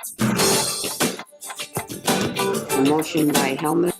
A motion by Helmut.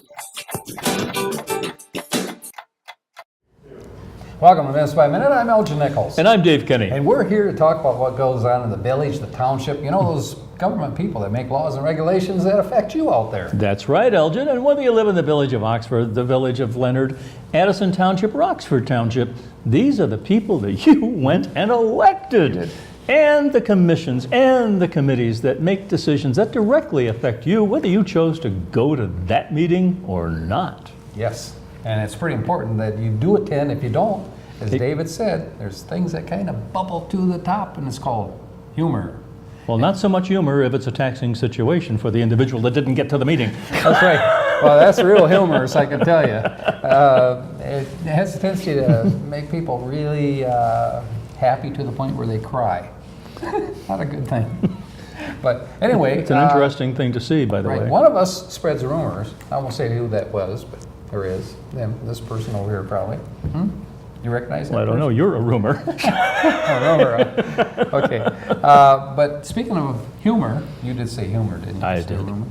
Welcome to Minutes by Minute. I'm Elgin Nichols. And I'm Dave Kenny. And we're here to talk about what goes on in the village, the township, you know, those government people that make laws and regulations that affect you out there. That's right, Elgin. And whether you live in the village of Oxford, the village of Leonard, Addison Township, or Oxford Township, these are the people that you went and elected. And the commissions and the committees that make decisions that directly affect you, whether you chose to go to that meeting or not. Yes, and it's pretty important that you do attend. If you don't, as David said, there's things that kind of bubble to the top, and it's called humor. Well, not so much humor if it's a taxing situation for the individual that didn't get to the meeting. That's right. Well, that's real humorous, I can tell you. It has a tendency to make people really happy to the point where they cry. Not a good thing. But anyway. It's an interesting thing to see, by the way. One of us spreads rumors. I won't say who that was, but there is. This person over here probably. You recognize that? Well, I don't know. You're a rumor. A rumor. Okay. But speaking of humor, you did say humor, didn't you? I did. Rumor?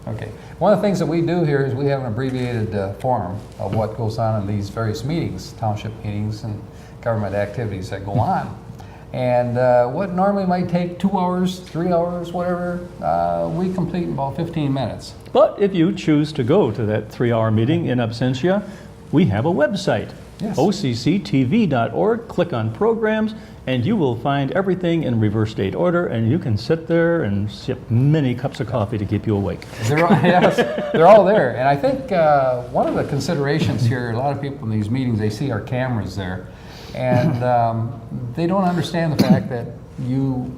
Okay. One of the things that we do here is we have an abbreviated form of what goes on in these various meetings, township meetings and government activities that go on. And what normally might take 2 hours, 3 hours, whatever, we complete in about 15 minutes. But if you choose to go to that 3-hour meeting in absentia, we have a website. Yes. OCCTV.org, click on programs, and you will find everything in reverse date order, and you can sit there and sip many cups of coffee to keep you awake. Yes, they're all there. And I think one of the considerations here, a lot of people in these meetings, they see our cameras there, and they don't understand the fact that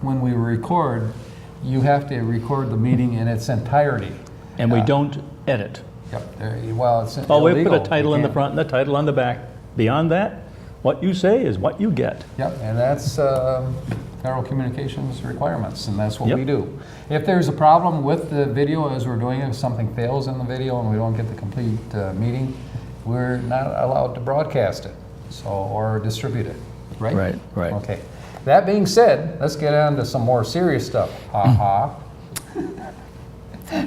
when we record, you have to record the meeting in its entirety. And we don't edit. Yep. Well, it's Oh, we illegal. put a title in the front and a title on the back. Beyond that, what you say is what you get. Yep, and that's Federal Communications requirements, and that's what Yep. we do. If there's a problem with the video as we're doing it, if something fails in the video and we don't get the complete meeting, we're not allowed to broadcast it, or distribute it, right? Right. Okay. That being said, let's get on to some more serious stuff. Ha-ha.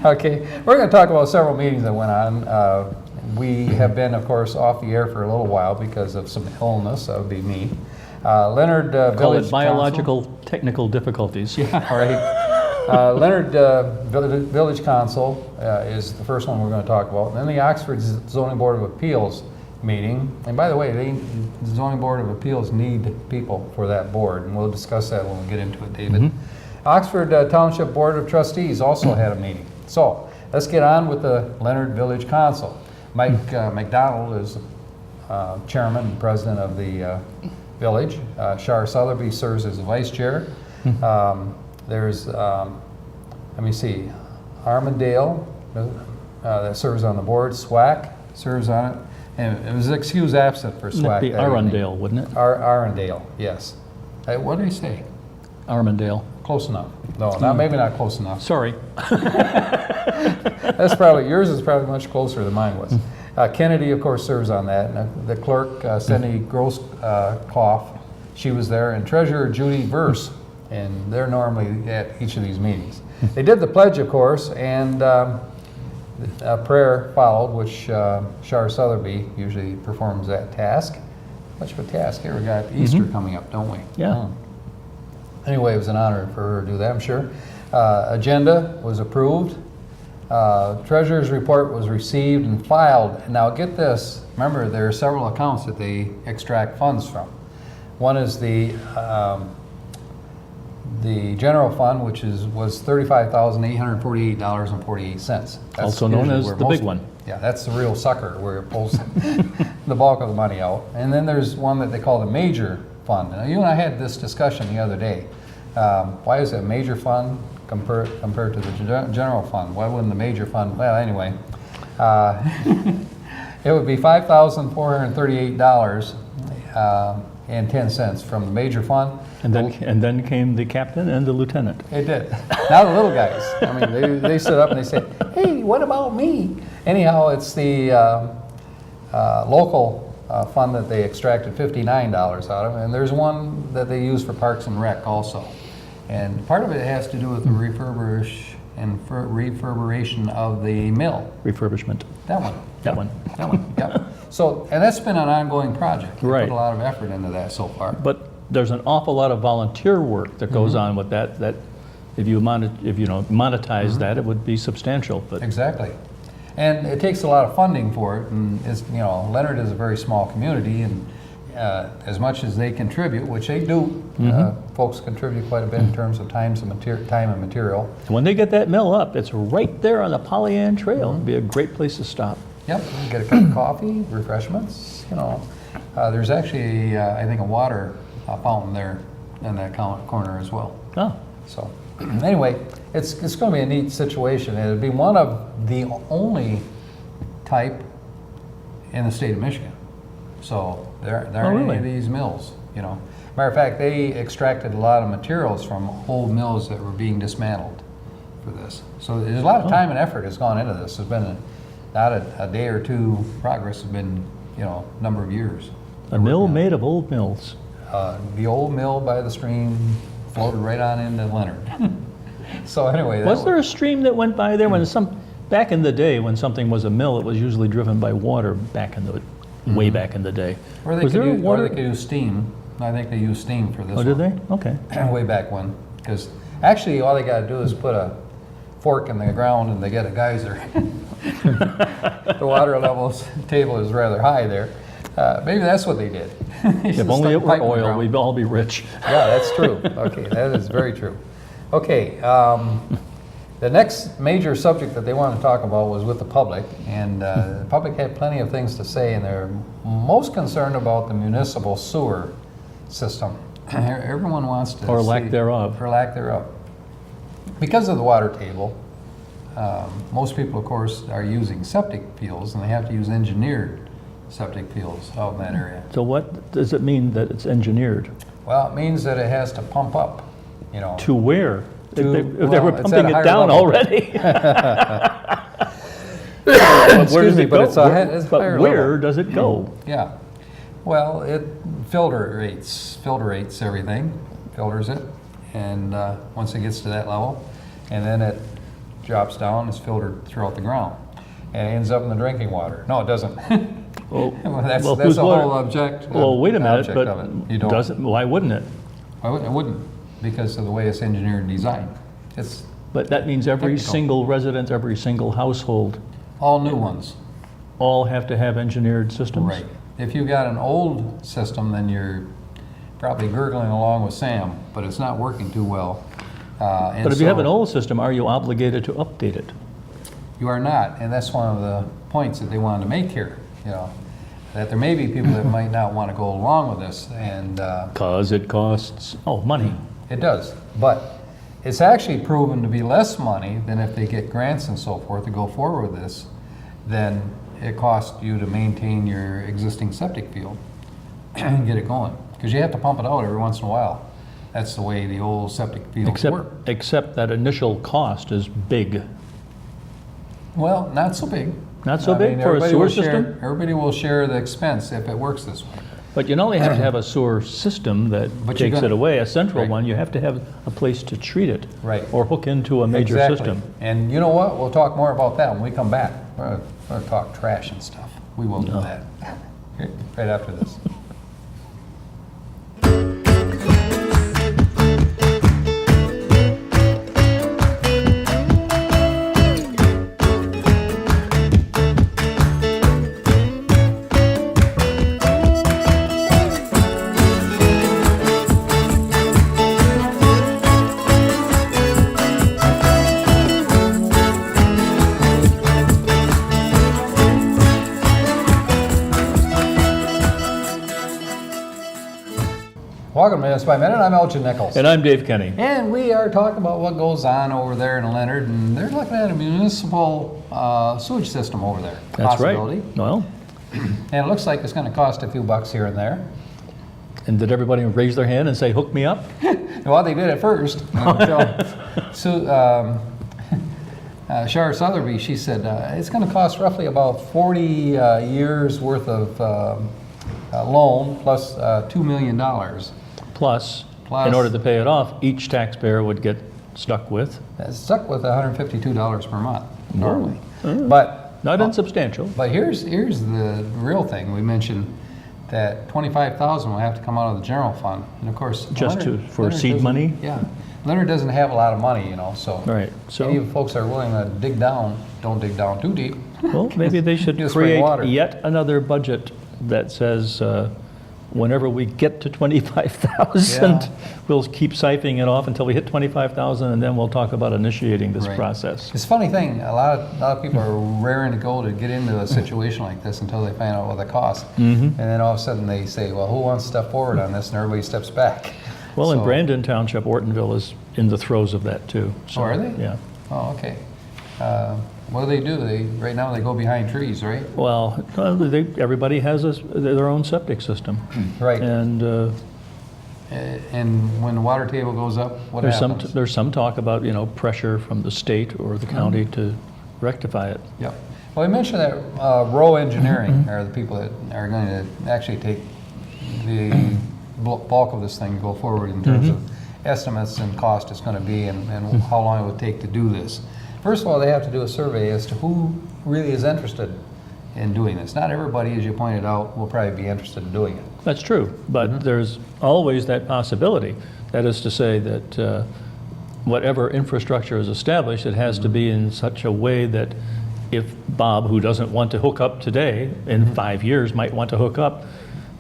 Okay, we're going to talk about several meetings that went on. We have been, of course, off the air for a little while because of some illness. That would be me. Leonard Call Village it biological technical difficulties. Council. All right. Leonard Village Council is the first one we're going to talk about. And then the Oxford Zoning Board of Appeals meeting. And by the way, the Zoning Board of Appeals need people for that board, and we'll discuss that when we get into it, David. Oxford Township Board of Trustees also had a meeting. So let's get on with the Leonard Village Council. Mike McDonald is chairman and president of the village. Shar Sotheby serves as the vice chair. There's, let me see, Armandale that serves on the board. SWAC serves on it. And it was excused absent for SWAC. It'd be Arundel, wouldn't it? Arundale, yes. What did I say? Armandale. Close enough. No, maybe not close enough. Sorry. That's probably, yours is probably much closer than mine was. Kennedy, of course, serves on that. And the clerk, Cindy Grosskopf, she was there, and treasurer Judy Verse, and they're normally at each of these meetings. They did the pledge, of course, and a prayer followed, which Shar Sotheby usually performs that task. Much of a task here. We got Easter coming up, don't we? Yeah. Anyway, it was an honor for her to do that, I'm sure. Agenda was approved. Treasurer's report was received and filed. Now get this, remember there are several accounts that they extract funds from. One is the general fund, which was $35,848.48. Also known as the big one. Yeah, that's the real sucker where it pulls the bulk of the money out. And then there's one that they call the major fund. Now, you and I had this discussion the other day. Why is it a major fund compared to the general fund? Why wouldn't the major fund? Well, anyway, it would be $5,438.10 from the major fund. And then came the captain and the lieutenant. It did. Now the little guys. I mean, they stood up and they said, "Hey, what about me?" Anyhow, it's the local fund that they extracted $59 out of, and there's one that they use for Parks and Rec also. And part of it has to do with the and for refurbishment of the mill. Refurbishment. That one. That one. That one, yeah. So, and that's been an ongoing project. We Right. put a lot of effort into that so far. But there's an awful lot of volunteer work that goes on with that, if you monetize that, it would be substantial, but Exactly. And it takes a lot of funding for it, and it's, Leonard is a very small community, and as much as they contribute, which they do, folks contribute quite a bit in terms of time and material. when they get that mill up, it's right there on the Pollyant Trail. It'd be a great place to stop. Yep, you can get a cup of coffee, refreshments, There's actually, I think, a water fountain there in that corner as well. Oh, So, anyway, it's going to be a neat situation. It'll be one of the only type in the state of Michigan. So there aren't really? any of these mills, Matter of fact, they extracted a lot of materials from old mills that were being dismantled for this. So there's a lot of time and effort has gone into this. There's been not a day or two progress. Has been, number of years. a mill made of old mills. The old mill by the stream floated right on into Leonard. So anyway, that Was there a stream that went by there back in the day when something was a mill, it was usually driven by water way back in the day. Or they Was could there use, water? or they could use steam. I think they used steam for this. Oh, did one. they? Okay. Way back when, because actually all they got to do is put a fork in the ground and they get a geyser. The water levels table is rather high there. Maybe that's what they did. If only it were oil, we'd all be rich. Yeah, that's true. Okay, that is very true. Okay, the next major subject that they wanted to talk about was with the public, and the public had plenty of things to say, and they're most concerned about the municipal sewer system. Everyone wants to Or lack see- thereof. Or lack thereof. Because of the water table, most people, of course, are using septic fields, and they have to use engineered septic fields out in that area. So what does it mean that it's engineered? Well, it means that it has to pump up, To where? If they well, were it's pumping at a it higher down level. already. Where Excuse does me, it but go? it's a it's But higher where level. does it go? Yeah. Well, it filterates everything, filters it, and once it gets to that level, and then it drops down, it's filtered throughout the ground, and it ends up in the drinking water. No, it doesn't. Well, Well, that's whose the whole water? object. Well, wait a minute, object but of it. You don't. doesn't, why wouldn't it? It wouldn't, because of the way it's engineered and designed. It's But that means every Technical. single resident, every single household, all new ones. all have to have engineered systems? Right. If you've got an old system, then you're probably gurgling along with Sam, but it's not working too well. But if you have an old system, are you obligated to update it? You are not, and that's one of the points that they wanted to make here, that there may be people that might not want to go along with this, and Because it costs, money. it does. But it's actually proven to be less money than if they get grants and so forth to go forward with this, than it costs you to maintain your existing septic field and get it going. Because you have to pump it out every once in a while. That's the way the old septic fields work. Except that initial cost is big. Well, not so big. Not so I big mean, for a everybody sewer will share- system? Everybody will share the expense if it works this way. But you not only have to have a sewer system that But you're takes it gonna- away, a central Right. one, you have to have a place to treat it. Right. Or hook into a major Exactly. system. And you know what? We'll talk more about that when we come back. We're going to talk trash and stuff. We will do No. that right after this. Welcome to Minutes by Minute. I'm Elgin Nichols. And I'm Dave Kenny. And we are talking about what goes on over there in Leonard, and they're looking at a municipal sewage system over there. That's Possibility. right. Well, And it looks like it's going to cost a few bucks here and there. and did everybody raise their hand and say, hook me up? Well, they did at first. Until Shara Sotheby, she said it's going to cost roughly about 40 years worth of loan plus $2 million. Plus, Plus- in order to pay it off, each taxpayer would get stuck with. Stuck with $152 per month normally. But Not insubstantial. here's the real thing. We mentioned that $25,000 will have to come out of the general fund, and of course Just for Leonard seed doesn't- money? Yeah, Leonard doesn't have a lot of money, you know. So Right. So any of you folks are willing to dig down, don't dig down too deep. well, maybe they should Just spring create water. yet another budget that says whenever we get to 25,000, Yeah. we'll keep siphoning it off until we hit 25,000, and then we'll talk about initiating this Right. process. It's a funny thing. A lot of people are raring to go to get into a situation like this until they find out what it costs, and then all of a sudden they say, "Well, who wants to step forward on this?" And everybody steps back. Well, in So- Brandon Township, Ortonville is in the throes of that too. So, Oh, are they? Yeah. Oh, okay. What do? Right now they go behind trees, right? Well, everybody has their own septic system, Right. and And when the water table goes up, what happens? there's some talk about pressure from the state or the county to rectify it. Yep. Well, I mentioned that Row Engineering are the people that are going to actually take the bulk of this thing, go forward in terms of estimates and cost it's going to be and how long it would take to do this. First of all, they have to do a survey as to who really is interested in doing this. Not everybody, as you pointed out, will probably be interested in doing it. That's true, but there's always that possibility. That is to say that whatever infrastructure is established, it has to be in such a way that if Bob, who doesn't want to hook up today, in 5 years might want to hook up,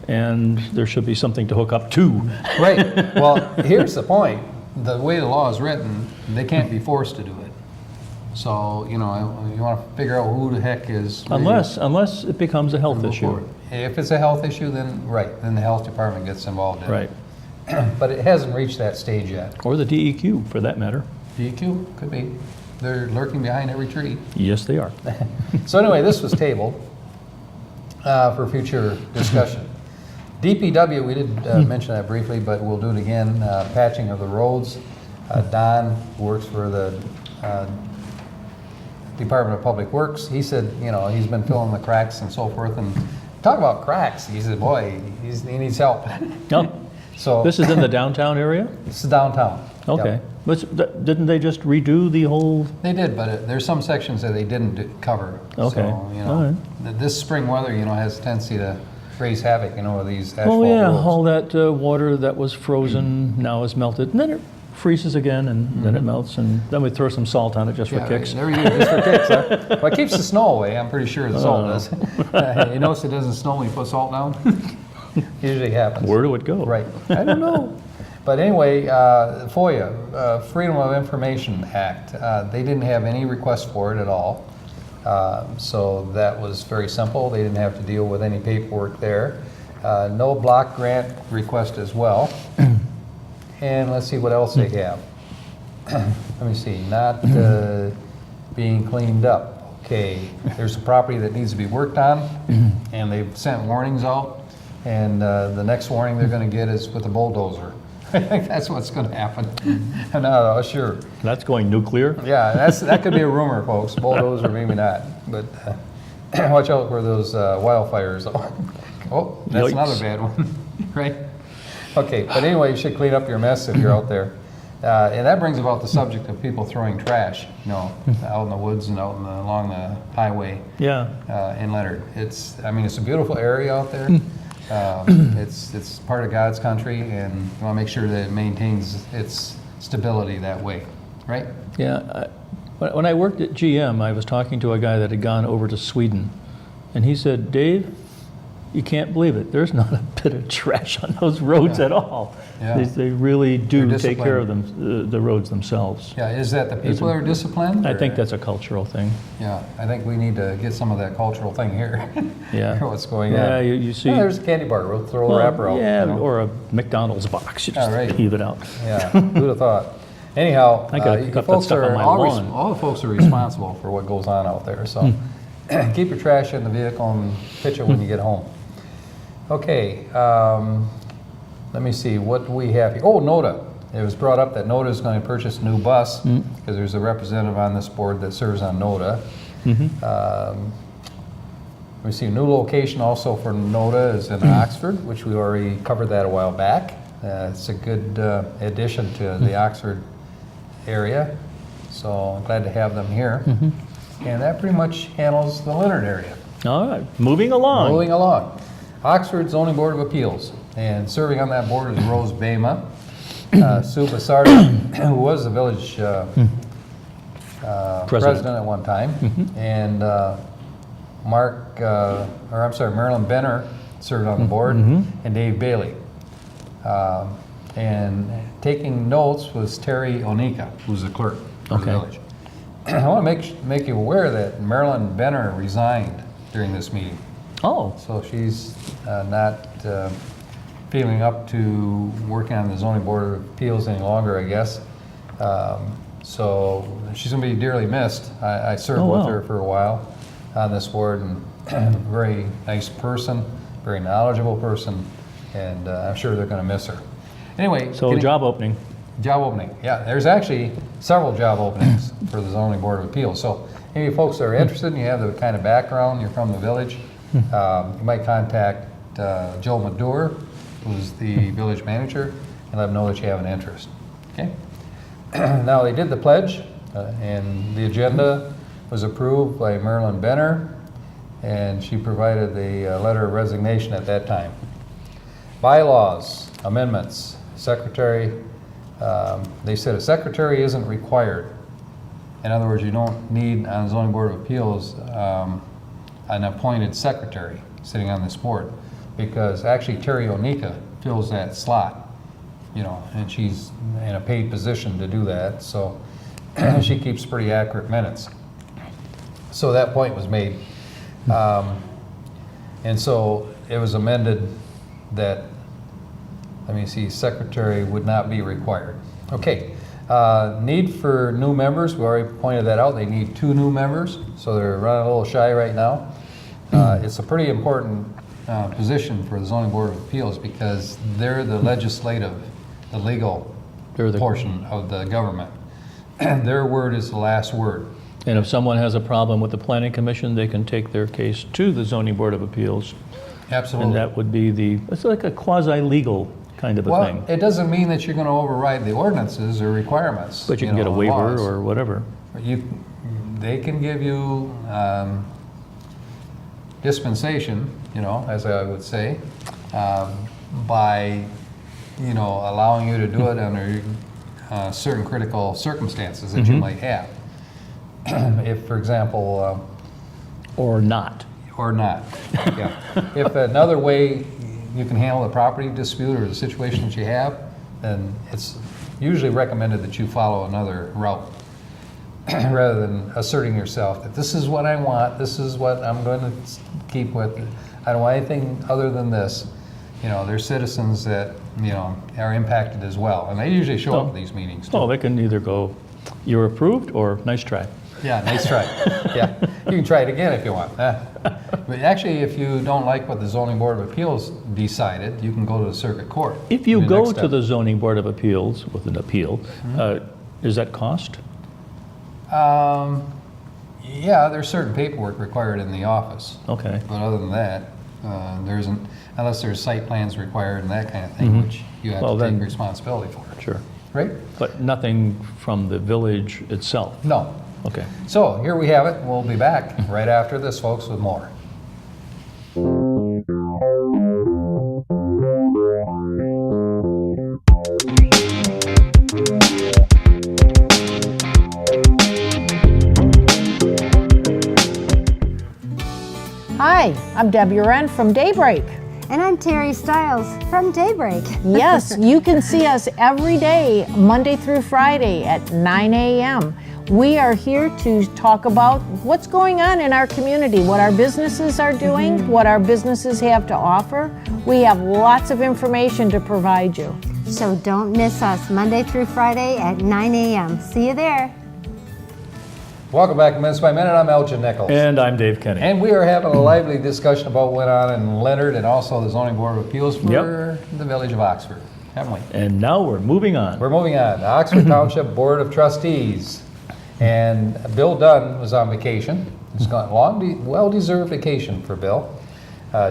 and there should be something to hook up to. Right. Well, here's the point. The way the law is written, they can't be forced to do it. So, you want to figure out who the heck is... really Unless it becomes a health go issue. forward. If it's a health issue, then the health department gets involved in Right. it. But it hasn't reached that stage yet. Or the DEQ, for that matter. DEQ, could be. They're lurking behind every tree. Yes, they are. So anyway, this was tabled for future discussion. DPW, we did mention that briefly, but we'll do it again. Patching of the roads. Don works for the Department of Public Works. He said, he's been filling the cracks and so forth. And talk about cracks. He said, boy, he needs help. Oh, So this is in the downtown area? this is downtown. Okay. Yep. But didn't they just redo the whole? They did, but there's some sections that they didn't cover. Okay. So, All right. this spring weather, has a tendency to raise havoc, with these asphalt Oh, yeah, roads. all that water that was frozen now is melted, and then it freezes again, and then it melts, and then we throw some salt on it just for Yeah, kicks. right. There you go, just for kicks, huh? Well, it keeps the snow away, I'm pretty sure the salt Oh. does. You notice it doesn't snow when you put salt down? Usually happens. Where do it go? Right. I don't know. But anyway, FOIA, Freedom of Information Act, they didn't have any request for it at all. So that was very simple. They didn't have to deal with any paperwork there. No block grant request as well. And let's see what else they have. Let me see, not being cleaned up. Okay, there's a property that needs to be worked on, and they've sent warnings out. And the next warning they're going to get is with a bulldozer. I think that's what's going to happen. I'm not sure. That's going nuclear? Yeah, that could be a rumor, folks. Bulldozer, maybe not. But watch out for those wildfires. Oh, that's Yikes. another bad one, right? Okay, but anyway, you should clean up your mess if you're out there. And that brings about the subject of people throwing trash, out in the woods and along the highway Yeah. in Leonard. It's a beautiful area out there. It's part of God's country, and you want to make sure that it maintains its stability that way, right? Yeah. When I worked at GM, I was talking to a guy that had gone over to Sweden, and he said, Dave, you can't believe it. There's not a bit of trash on those roads at all. Yeah. They really do They're take care of them, the roads themselves. Yeah, is that the people that are disciplined? I or- think that's a cultural thing. Yeah, I think we need to get some of that cultural thing here. Yeah. What's going Yeah, on? you see. Yeah, there's a candy bar. We'll throw a Well, wrapper out. Yeah, you know? or a McDonald's box. You just Yeah, right. heave it out. Yeah, who'd have thought? Anyhow, I gotta you pick up that folks stuff on are my all lawn. all the folks are responsible for what goes on out there. So keep your trash in the vehicle and pitch it when you get home. Okay, let me see what we have here. Oh, NODA. It was brought up that NODA is going to purchase a new bus because there's a representative on this board that serves on NODA. We see a new location also for NODA is in Oxford, which we already covered that a while back. It's a good addition to the Oxford area, so I'm glad to have them here. And that pretty much handles the Leonard area. All right, moving along. Moving along. Oxford Zoning Board of Appeals, and serving on that board is Rose Bama, Sue Basardi, who was the village president at one time, and Marilyn Benner served on the board, and Dave Bailey. And taking notes was Terry Onika, who's the clerk for the village. I want to make you aware that Marilyn Benner resigned during this meeting. Oh, So she's not feeling up to working on the zoning board of appeals any longer, I guess. So she's going to be dearly missed. I served Oh, with wow. her for a while on this board, and very nice person, very knowledgeable person, and I'm sure they're going to miss her. Anyway, so job opening. Job opening, yeah. There's actually several job openings for the zoning board of appeals. So any folks that are interested and you have the kind of background, you're from the village, you might contact Joe Madure, who's the village manager, and let them know that you have an interest. Okay. Now they did the pledge, and the agenda was approved by Marilyn Benner, and she provided the letter of resignation at that time. Bylaws, amendments, secretary. They said a secretary isn't required. In other words, you don't need on the zoning board of appeals an appointed secretary sitting on this board, because actually Terry Onika fills that slot, and she's in a paid position to do that. So she keeps pretty accurate minutes. So that point was made, and so it was amended that, let me see, secretary would not be required. Okay, need for new members, we already pointed that out. They need 2 new members, so they're running a little shy right now. It's a pretty important position for the zoning board of appeals, because they're the legislative, the legal portion of the government. Their word is the last word. And if someone has a problem with the planning commission, they can take their case to the zoning board of appeals. Absolutely. And that would be it's like a quasi-legal kind of a Well, thing. it doesn't mean that you're going to override the ordinances or requirements. But you can get a waiver laws. or whatever. They can give you dispensation, as I would say, by, allowing you to do it under certain critical circumstances that you might have. If, for example, Or not. or not, yeah. If another way you can handle the property dispute or the situation that you have, then it's usually recommended that you follow another route rather than asserting yourself that this is what I want, this is what I'm going to keep with. I don't want anything other than this. There's citizens that, are impacted as well, and they usually show up at these meetings too. Well, they can either go, you're approved, or nice try. Yeah, nice try. Yeah, you can try it again if you want. But actually, if you don't like what the zoning board of appeals decided, you can go to the circuit court. If you The go next to step. the zoning board of appeals with an appeal, is that cost? Yeah, there's certain paperwork required in the office. Okay. But other than that, there isn't, unless there's site plans required and that kind of thing, which you have Well, to take then- responsibility for. Sure. Right? But nothing from the village itself? No. Okay. So here we have it. We'll be back right after this, folks, with more. Hi, I'm Debbie Wren from Daybreak. And I'm Terry Stiles from Daybreak. Yes, you can see us every day, Monday through Friday at 9 a.m. We are here to talk about what's going on in our community, what our businesses are doing, what our businesses have to offer. We have lots of information to provide you. So don't miss us Monday through Friday at 9 a.m. See you there. Welcome back to Minutes by Minute. I'm Elgin Nichols. And I'm Dave Kenny. And we are having a lively discussion about what went on in Leonard and also the Zoning Board of Appeals for the Village of Oxford, haven't we? And now we're moving on. We're moving on. The Oxford Township Board of Trustees. And Bill Dunn was on vacation. It's got well-deserved vacation for Bill.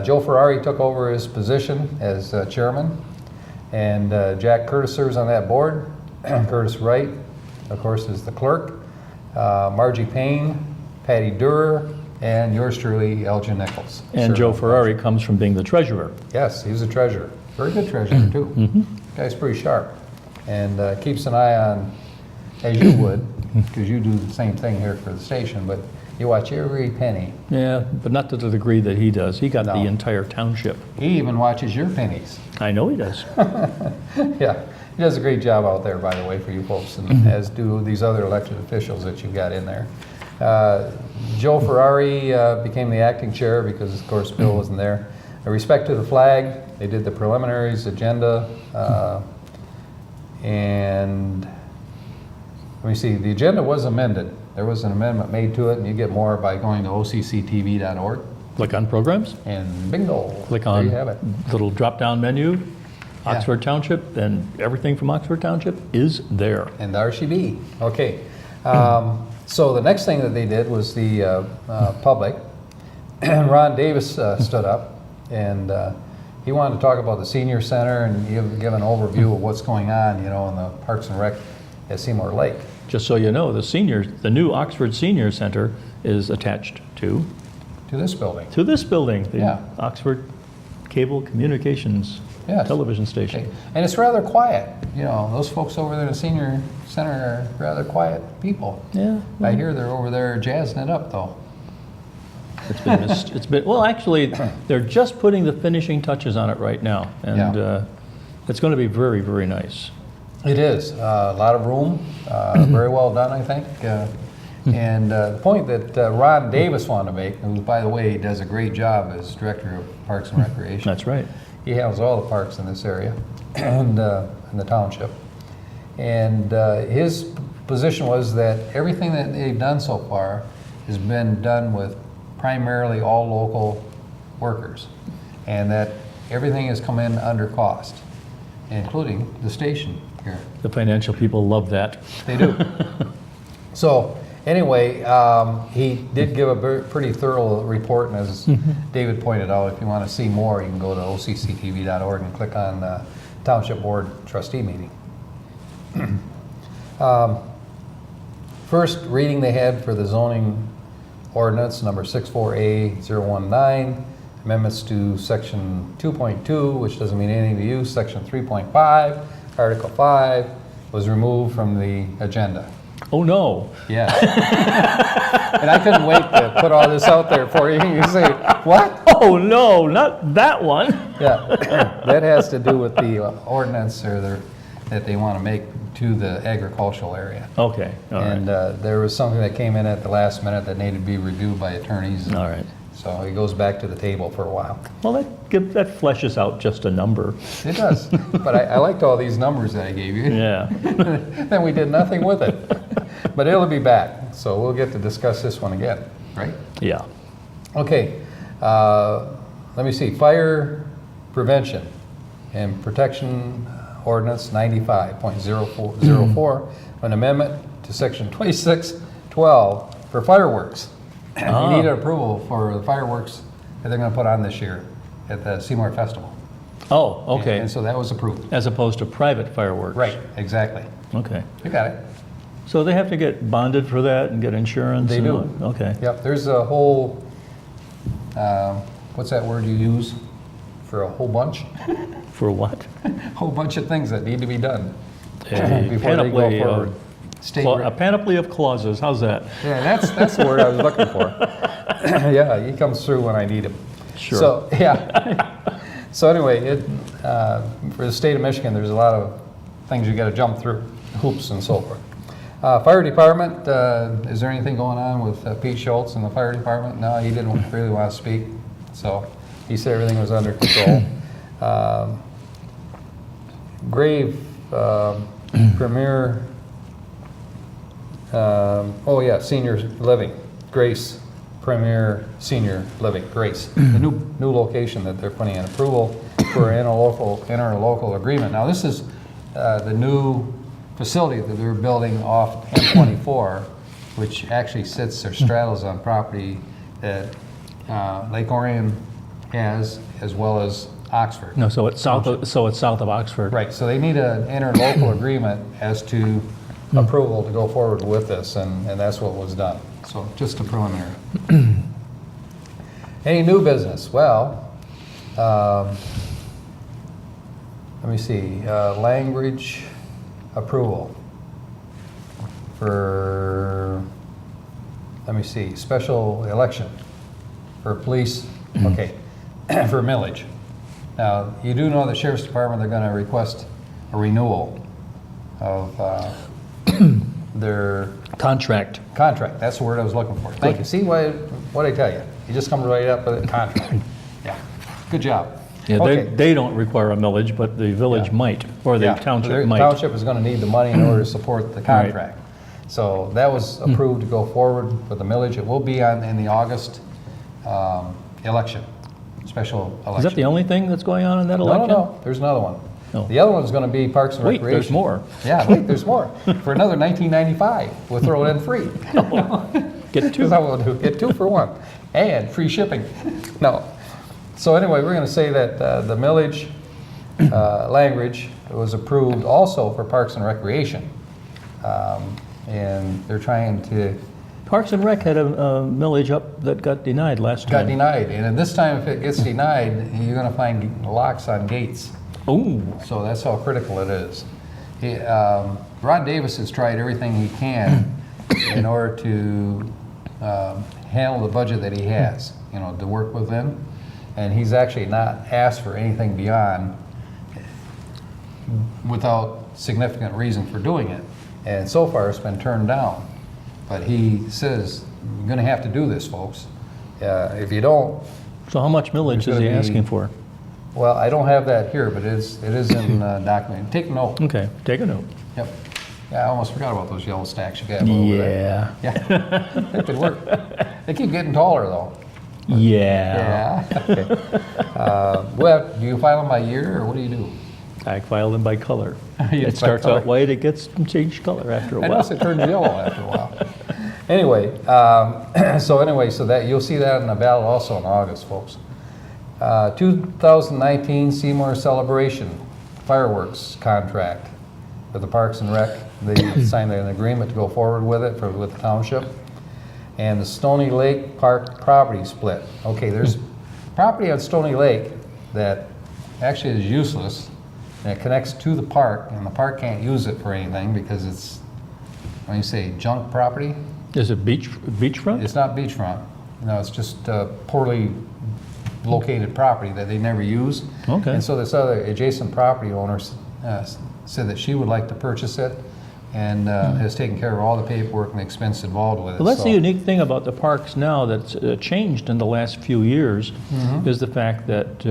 Joe Ferrari took over his position as chairman. And Jack Curtis serves on that board, Curtis Wright. of course, is the clerk, Margie Payne, Patty Durer, and yours truly, Elgin Nichols. And Joe Ferrari comes from being the treasurer. Yes, he's a treasurer. Very good treasurer, too. Guy's pretty sharp. And keeps an eye on, as you would, because you do the same thing here for the station, but you watch every penny. Yeah, but not to the degree that he does. He got No. the entire township. He even watches your pennies. I know he does. Yeah, he does a great job out there, by the way, for you folks, and as do these other elected officials that you've got in there. Joe Ferrari became the acting chair because, of course, Bill wasn't there. In respect to the flag, they did the preliminaries, agenda, and let me see, the agenda was amended. There was an amendment made to it, and you get more by going to occtv.org, Click on programs, and bingo, click there on you have it. little drop-down menu, Oxford Township, and everything from Oxford Township is there. And the RCB. Okay. So the next thing that they did was the public. Ron Davis stood up, and he wanted to talk about the senior center and give an overview of what's going on, you know, in the Parks and Rec at Seymour Lake. Just so you know, the new Oxford Senior Center is attached to To this building. this building, the Yeah. Oxford Cable Communications Yes. television station. Okay. And it's rather quiet. You know, those folks over there in the senior center are rather quiet people. Yeah, I hear they're over there jazzing it up, though. it's been well. Actually, they're just putting the finishing touches on it right now, and Yeah. it's going to be very, very nice. It is. A lot of room. Very well done, I think. And the point that Ron Davis wanted to make, who, by the way, does a great job as Director of Parks and Recreation. That's right. He handles all the parks in this area and in the township. And his position was that everything that they've done so far has been done with primarily all local workers, and that everything has come in under cost, including the station here. The financial people love that. They do. So anyway, he did give a pretty thorough report, and as David pointed out, if you want to see more, you can go to occtv.org and click on the Township Board Trustee meeting. First reading they had for the zoning ordinance number 64A019, amendments to section 2.2, which doesn't mean anything to you, section 3.5, article 5 was removed from the agenda. Oh no! Yes. And I couldn't wait to put all this out there for you. You say, what? Oh no! Not that one. Yeah, that has to do with the ordinance that they want to make to the agricultural area. Okay. All right. And there was something that came in at the last minute that needed to be reviewed by attorneys. All right. So it goes back to the table for a while. Well, that fleshes out just a number. It does. But I liked all these numbers that I gave you. Yeah. Then we did nothing with it. But it'll be back, so we'll get to discuss this one again, right? Yeah. Okay, let me see, fire prevention and protection ordinance 95.04, an amendment to section 2612 for fireworks. You need an approval for the fireworks that they're gonna put on this year at the Seymour Festival. Oh, okay. And so that was approved. As opposed to private fireworks. Right, exactly. Okay. You got it. So they have to get bonded for that and get insurance? They and do. all- Okay. Yep, there's a whole, what's that word you use for a whole bunch? For what? Whole bunch of things that need to be done A before they go panoply forward. of- State A panoply of clauses, how's that? Yeah, that's the word I was looking for. Yeah, he comes through when I need him. Sure. So, yeah. So anyway, for the state of Michigan, there's a lot of things you got to jump through, hoops and so forth. Fire department, is there anything going on with Pete Schultz and the fire department? No, he didn't really want to speak, so he said everything was under control. Grave Premier, senior living, Grace Premier Senior Living, Grace, the new location that they're putting in approval for an interlocal agreement. Now this is the new facility that they're building off M24, which actually sits or straddles on property that Lake Orion has, as well as Oxford. No, so it's south of Oxford. Right, so they need an interlocal agreement as to approval to go forward with this, and that's what was done. So just a preliminary. Any new business? Well, let me see, language approval for, let me see, special election for police, okay, for millage. Now, you do know the Sheriff's Department, they're gonna request a renewal of their Contract. contract. That's the word I was looking for. Thank you. See what I tell you? You just come right up with a contract. Yeah, good job. Yeah, Okay. they don't require a millage, but the village Yeah. might, or the Yeah, township might. Township is gonna need the money in order to support the contract. So that was approved to go forward with the millage. It will be in the August election, special election. Is that the only thing that's going on in that No, election? no, there's another one. No. The other one's gonna be Parks and Wait, Recreation. there's more. Yeah, wait, there's more. For another $19.95, we'll throw it in free. Get two. That's how we'll do, get 2 for 1, and free shipping. No. So anyway, we're gonna say that the millage language was approved also for Parks and Recreation. And they're trying to, Parks and Rec had a millage up that got denied last got time. denied, and at this time, if it gets denied, you're gonna find locks on gates. Ooh, So that's how critical it is. Ron Davis has tried everything he can in order to handle the budget that he has, you know, to work within. And he's actually not asked for anything beyond without significant reason for doing it. And so far, it's been turned down. But he says, you're gonna have to do this, folks. If you don't, so how much millage There's is he gonna be- asking for? well, I don't have that here, but it is in document. Take note. Okay, take a note. Yep. Yeah, I almost forgot about those yellow stacks you got over there. Yeah, Yeah, it could work. They keep getting taller, though. yeah. Yeah. Okay. Well, do you file them by year, or what do you do? I file them by color. You It by starts color. out white, it gets changed color after a I while. noticed it turns yellow after a while. Anyway, so that you'll see that in the ballot also in August, folks. 2019 Seymour Celebration fireworks contract with the Parks and Rec. They signed an agreement to go forward with it with the township. And the Stony Lake Park property split. Okay, there's property on Stony Lake that actually is useless, and it connects to the park, and the park can't use it for anything because it's, when you say junk property, Is it beachfront? it's not beachfront. No, it's just poorly located property that they never use. Okay. And so this other adjacent property owner said that she would like to purchase it, and has taken care of all the paperwork and the expense involved with it. Well, that's So- the unique thing about the parks now that's changed in the last few years, Mm-hmm. is the fact that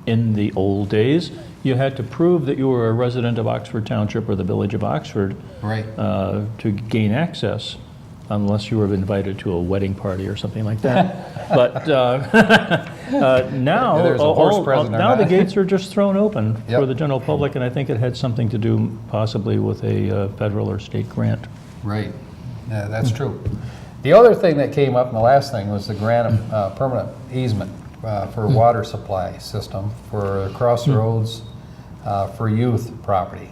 in the old days, you had to prove that you were a resident of Oxford Township or the Village of Oxford Right. to gain access, unless you were invited to a wedding party or something like that. But now, There's a horse present or now the not. gates are just thrown open for Yep. the general public, and I think it had something to do possibly with a federal or state grant. Right, yeah, that's true. The other thing that came up, and the last thing, was the grant of permanent easement for water supply system for crossroads for youth property.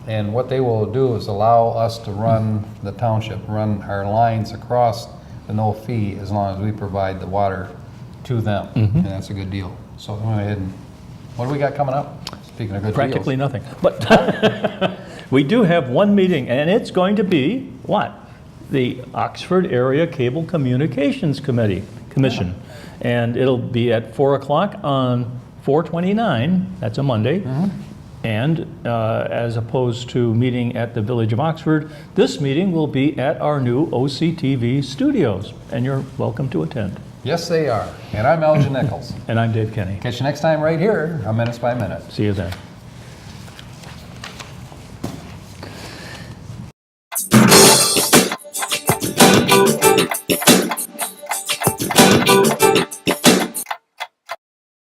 And what they will do is allow us to run, the township, run our lines across the no fee as long as we provide the water to them. And that's a good deal. So go ahead and, what do we got coming up? Speaking of good deals. Practically nothing. But we do have one meeting, and it's going to be, what? The Oxford Area Cable Communications Commission. And it'll be at 4 o'clock on 4/29, that's a Monday. And as opposed to meeting at the Village of Oxford, this meeting will be at our new OCTV studios, and you're welcome to attend. Yes, they are. And I'm Elgin Nichols. And I'm Dave Kenny. Catch you next time right here on Minutes by Minute. See you then.